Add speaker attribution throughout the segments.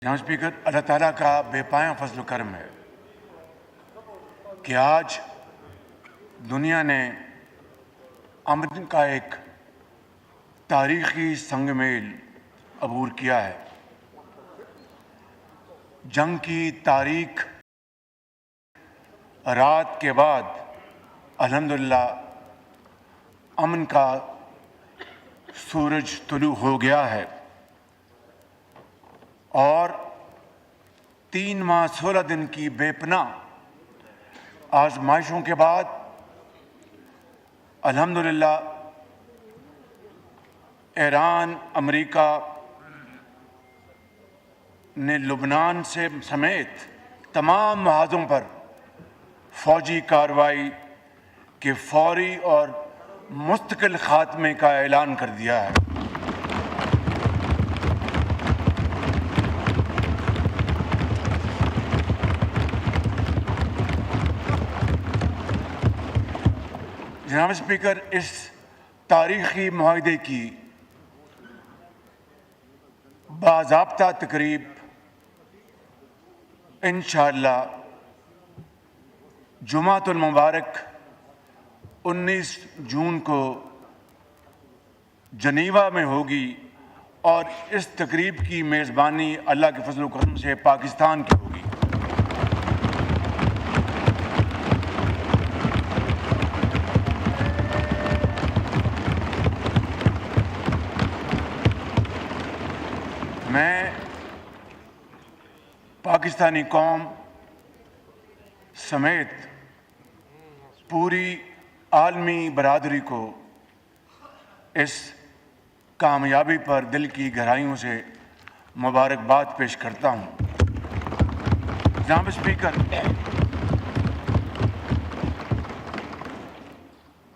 Speaker 1: جناب اسپیکر، اللہ تعالیٰ کا بے پایاں فضل و کرم ہے کہ آج دنیا نے امن کا ایک تاریخی سنگ میل عبور کیا ہے۔ جنگ کی تاریک رات کے بعد الحمدللہ امن کا سورج طلوع ہو گیا ہے، اور 3 ماہ 16 دن کی بے پناہ آزمائشوں کے بعد الحمدللہ ایران، امریکہ نے لبنان سے سمیت تمام محاذوں پر فوجی کارروائی کے فوری اور مستقل خاتمے کا اعلان کر دیا ہے۔ جناب اسپیکر، اس تاریخی معاہدے کی باضابطہ تقریب انشاءاللہ جمعۃ المبارک 19 جون کو جنیوا میں ہوگی، اور اس تقریب کی میزبانی اللہ کے فضل و کرم سے پاکستان کی ہوگی۔ میں پاکستانی قوم سمیت پوری عالمی برادری کو اس کامیابی پر دل کی گہرائیوں سے مبارکباد پیش کرتا ہوں۔ جناب اسپیکر،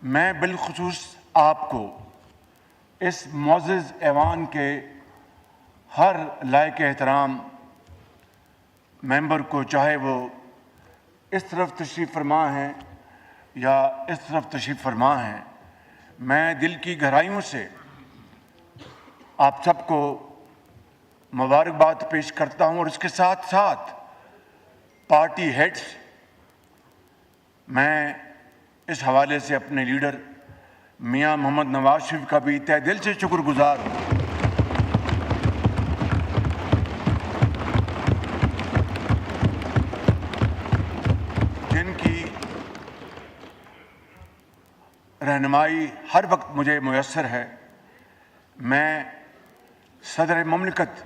Speaker 1: میں بالخصوص آپ کو اس معزز ایوان کے ہر لائق احترام ممبر کو، چاہے وہ اس طرف تشریف فرما ہیں یا اس طرف تشریف فرما ہیں، میں دل کی گہرائیوں سے آپ سب کو مبارکباد پیش کرتا ہوں، اور اس کے ساتھ ساتھ پارٹی ہیڈز، میں اس حوالے سے اپنے لیڈر میاں محمد نواز شریف کا بھی تہ دل سے شکر گزار ہوں، جن کی رہنمائی ہر وقت مجھے میسر ہے۔ میں صدر مملکت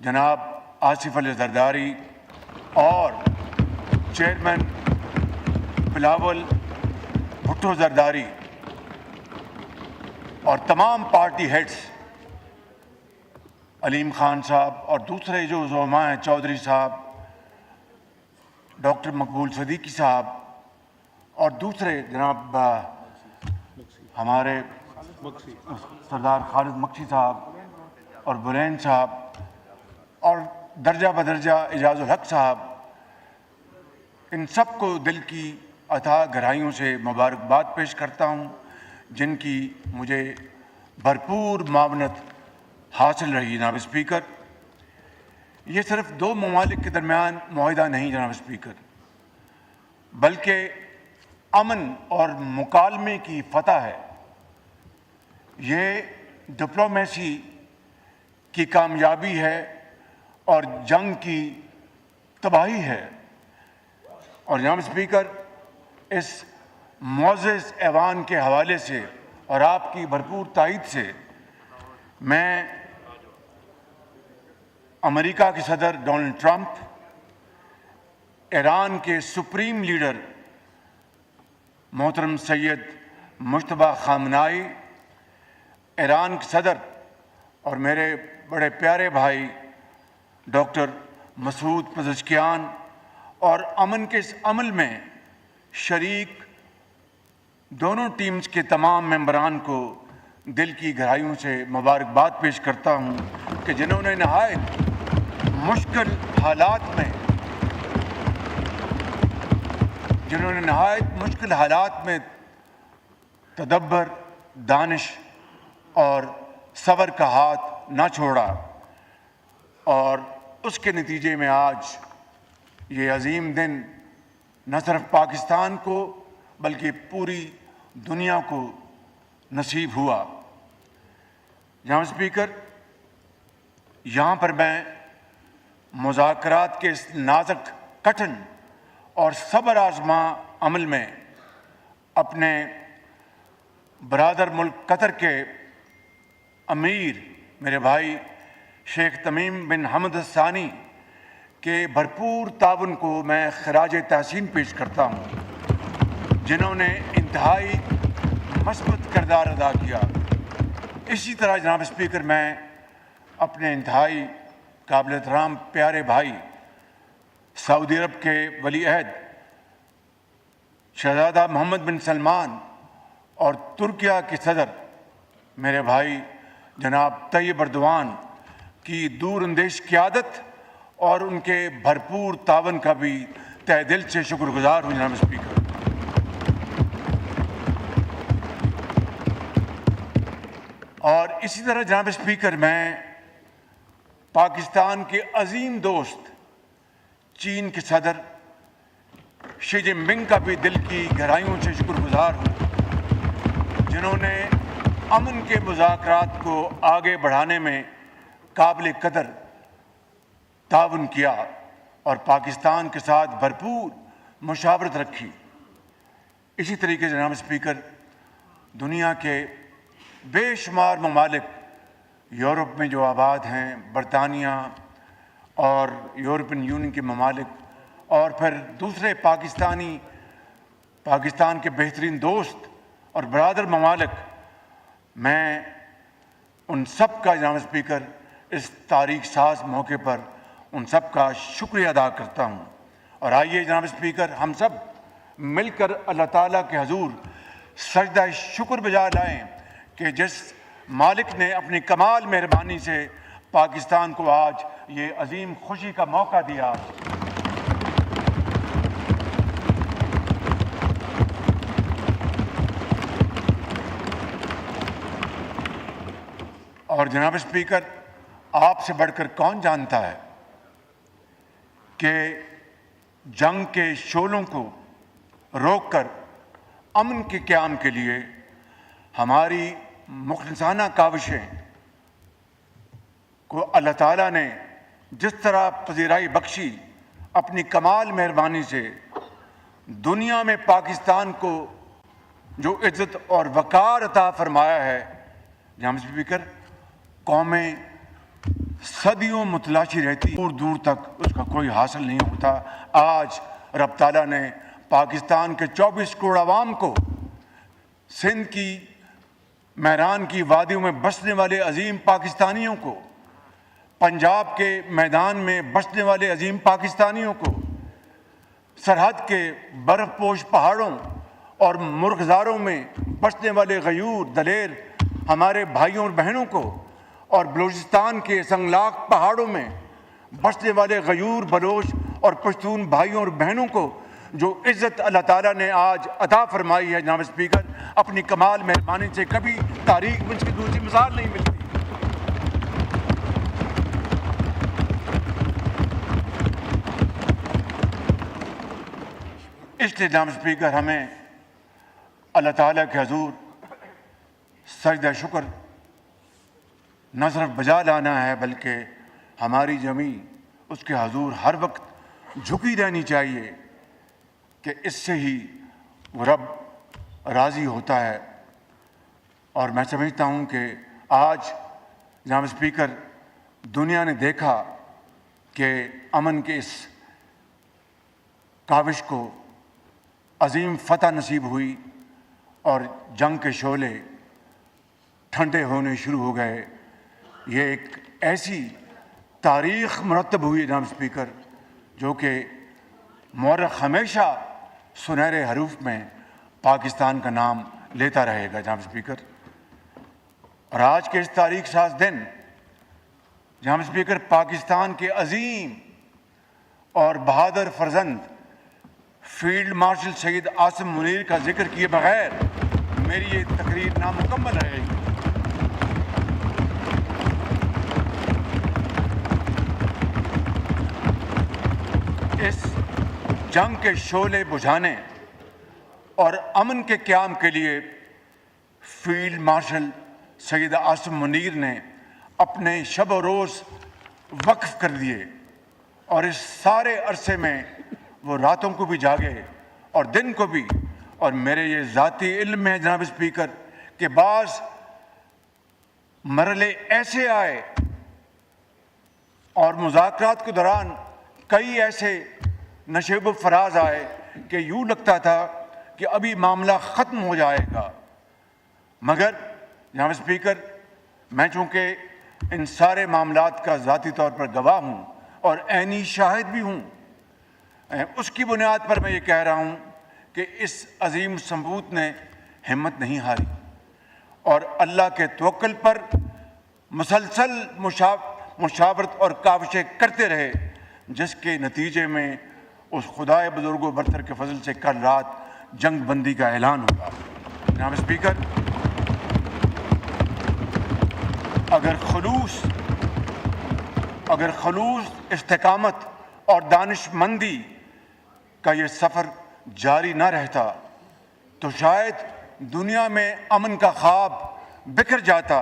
Speaker 1: جناب آصف علی زرداری اور چیئرمین بلاول بھٹو زرداری اور تمام پارٹی ہیڈز، علیم خان صاحب اور دوسرے جو زعماء ہیں، چودھری صاحب، ڈاکٹر مقبول صدیقی صاحب اور دوسرے جناب ہمارے سردار خالد مکسی صاحب اور بلین صاحب اور درجہ بدرجہ اعجاز الحق صاحب، ان سب کو دل کی اتھاہ گہرائیوں سے مبارکباد پیش کرتا ہوں، جن کی مجھے بھرپور معاونت حاصل رہی۔ جناب اسپیکر، یہ صرف 2 ممالک کے درمیان معاہدہ نہیں جناب اسپیکر، بلکہ امن اور مکالمے کی فتح ہے۔ یہ ڈپلومیسی کی کامیابی ہے اور جنگ کی تباہی ہے۔ اور جناب اسپیکر، اس معزز ایوان کے حوالے سے اور آپ کی بھرپور تائید سے میں امریکہ کے صدر ڈونلڈ ٹرمپ، ایران کے سپریم لیڈر محترم سید مجتبی خامنائی، ایران کے صدر اور میرے بڑے پیارے بھائی ڈاکٹر مسعود پزشکیان، اور امن کے اس عمل میں شریک دونوں ٹیمز کے تمام ممبران کو دل کی گہرائیوں سے مبارکباد پیش کرتا ہوں کہ جنہوں نے نہایت مشکل حالات میں تدبر، دانش اور صبر کا ہاتھ نہ چھوڑا، اور اس کے نتیجے میں آج یہ عظیم دن نہ صرف پاکستان کو بلکہ پوری دنیا کو نصیب ہوا۔ جناب اسپیکر، یہاں پر میں مذاکرات کے اس نازک، کٹھن اور صبر آزما عمل میں اپنے برادر ملک قطر کے امیر میرے بھائی شیخ تمیم بن حمد الثانی کے بھرپور تعاون کو میں خراج تحسین پیش کرتا ہوں، جنہوں نے انتہائی مثبت کردار ادا کیا۔ اسی طرح جناب اسپیکر، میں اپنے انتہائی قابل احترام پیارے بھائی سعودی عرب کے ولی عہد شہزادہ محمد بن سلمان اور ترکیہ کے صدر میرے بھائی جناب طیب اردوان کی دور اندیش قیادت اور ان کے بھرپور تعاون کا بھی تہ دل سے شکر گزار ہوں جناب اسپیکر۔ اور اسی طرح جناب اسپیکر، میں پاکستان کے عظیم دوست چین کے صدر شی جن پنگ کا بھی دل کی گہرائیوں سے شکر گزار ہوں، جنہوں نے امن کے مذاکرات کو آگے بڑھانے میں قابل قدر تعاون کیا اور پاکستان کے ساتھ بھرپور مشاورت رکھی۔ اسی طریقے سے جناب اسپیکر، دنیا کے بے شمار ممالک یورپ میں جو آباد ہیں، برطانیہ اور یورپین یونین کے ممالک اور پھر دوسرے پاکستان کے بہترین دوست اور برادر ممالک، میں ان سب کا جناب اسپیکر اس تاریخ ساز موقع پر ان سب کا شکریہ ادا کرتا ہوں۔ اور آئیے جناب اسپیکر، ہم سب مل کر اللہ تعالیٰ کے حضور سجدہ شکر بجا لائیں کہ جس مالک نے اپنی کمال مہربانی سے پاکستان کو آج یہ عظیم خوشی کا موقع دیا۔ اور جناب اسپیکر، آپ سے بڑھ کر کون جانتا ہے کہ جنگ کے شعلوں کو روک کر امن کے قیام کے لیے ہماری مخلصانہ کاوشیں کو اللہ تعالیٰ نے جس طرح پذیرائی بخشی، اپنی کمال مہربانی سے دنیا میں پاکستان کو جو عزت اور وقار عطا فرمایا ہے، جناب اسپیکر، قومیں صدیوں متلاشی رہتی، دور دور تک اس کا کوئی حاصل نہیں ہوتا۔ آج رب تعالیٰ نے پاکستان کے 24 کروڑ عوام کو، سندھ کی میران کی وادیوں میں بسنے والے عظیم پاکستانیوں کو، پنجاب کے میدان میں بسنے والے عظیم پاکستانیوں کو، سرحد کے برف پوش پہاڑوں اور مرغزاروں میں بسنے والے غیور دلیر ہمارے بھائیوں اور بہنوں کو، اور بلوچستان کے سنگلاخ پہاڑوں میں بسنے والے غیور بلوچ اور پشتون بھائیوں اور بہنوں کو جو عزت اللہ تعالیٰ نے آج عطا فرمائی ہے، جناب اسپیکر، اپنی کمال مہربانی سے کبھی تاریخ میں اس کی دوسری مثال نہیں ملتی۔ اس لیے جناب اسپیکر، ہمیں اللہ تعالیٰ کے حضور سجدہ شکر نہ صرف بجا لانا ہے، بلکہ ہماری جمی اس کے حضور ہر وقت جھکی رہنی چاہیے کہ اس سے ہی وہ رب راضی ہوتا ہے۔ اور میں سمجھتا ہوں کہ آج جناب اسپیکر، دنیا نے دیکھا کہ امن کے اس کاوش کو عظیم فتح نصیب ہوئی اور جنگ کے شعلے ٹھنڈے ہونے شروع ہو گئے۔ یہ ایک ایسی تاریخ مرتب ہوئی ہے جناب اسپیکر، جو کہ مورخ ہمیشہ سنہرے حروف میں پاکستان کا نام لیتا رہے گا جناب اسپیکر۔ اور آج کے اس تاریخ ساز دن جناب اسپیکر، پاکستان کے عظیم اور بہادر فرزند فیلڈ مارشل سید عاصم منیر کا ذکر کیے بغیر میری یہ تقریر نامکمل رہے گی۔ اس جنگ کے شعلے بجھانے اور امن کے قیام کے لیے فیلڈ مارشل سید عاصم منیر نے اپنے شب و روز وقف کر دیے، اور اس سارے عرصے میں وہ راتوں کو بھی جاگے اور دن کو بھی. اور میرے یہ ذاتی علم میں جناب اسپیکر کہ بعض مرحلے ایسے آئے اور مذاکرات کے دوران کئی ایسے نشیب و فراز آئے کہ یوں لگتا تھا کہ ابھی معاملہ ختم ہو جائے گا. مگر جناب اسپیکر، میں چونکہ ان سارے معاملات کا ذاتی طور پر گواہ ہوں اور عینی شاہد بھی ہوں، اس کی بنیاد پر میں یہ کہہ رہا ہوں کہ اس عظیم ثبوت نے ہمت نہیں ہاری اور اللہ کے توکل پر مسلسل مشاورت اور کاوشیں کرتے رہے، جس کے نتیجے میں اس خدائے بزرگ و برتر کے فضل سے کل رات جنگ بندی کا اعلان ہوگا. جناب اسپیکر، اگر خلوص، استقامت اور دانش مندی کا یہ سفر جاری نہ رہتا تو شاید دنیا میں امن کا خواب بکھر جاتا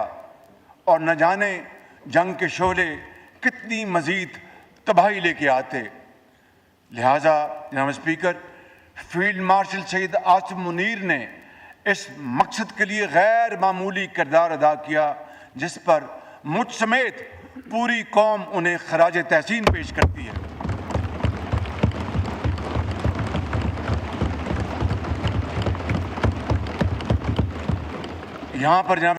Speaker 1: اور نہ جانے جنگ کے شعلے کتنی مزید تباہی لے کے آتے. لہٰذا جناب speaker, field marshal Syed Asim Munir نے اس مقصد کے لیے غیر معمولی کردار ادا کیا، جس پر مجھ سمیت پوری قوم انہیں خراج تحسین پیش کرتی ہے. یہاں پر جناب